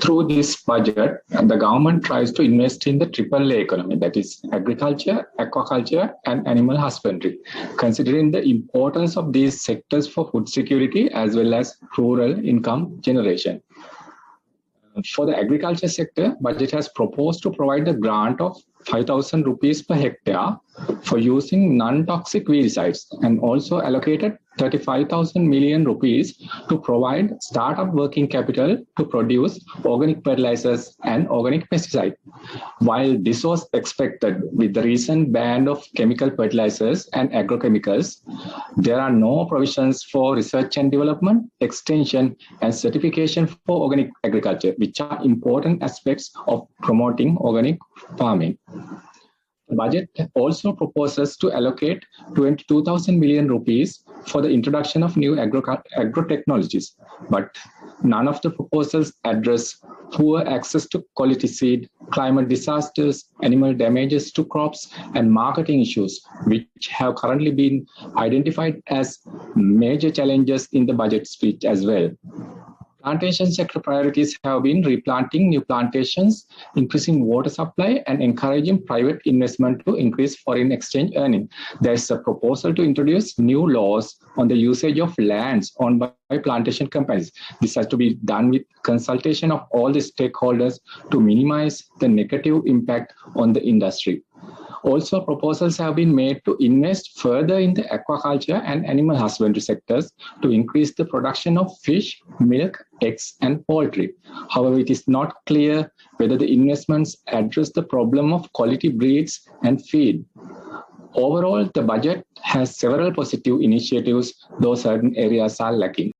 Through this budget, the government tries to invest in the AAA economy, that is agriculture, aquaculture, and animal husbandry, considering the importance of these sectors for food security as well as rural income generation. For the agriculture sector, budget has proposed to provide a grant of 5,000 rupees per hectare for using non-toxic weedicides, and also allocated 35,000 million rupees to provide startup working capital to produce organic fertilizers and organic pesticides. While this was expected with the recent ban of chemical fertilizers and agrochemicals, there are no provisions for research and development, extension, and certification for organic agriculture, which are important aspects of promoting organic farming. The budget also proposes to allocate 22,000 million rupees for the introduction of new agro-technologies, but none of the proposals address poor access to quality seed, climate disasters, animal damages to crops, and marketing issues, which have currently been identified as major challenges in the budget speech as well. Plantation sector priorities have been replanting new plantations, increasing water supply, and encouraging private investment to increase foreign exchange earning. There is a proposal to introduce new laws on the usage of lands owned by plantation companies. This has to be done with consultation of all the stakeholders to minimize the negative impact on the industry. Also, proposals have been made to invest further in the aquaculture and animal husbandry sectors to increase the production of fish, milk, eggs, and poultry. However, it is not clear whether the investments address the problem of quality breeds and feed. Overall, the budget has several positive initiatives, though certain areas are lacking.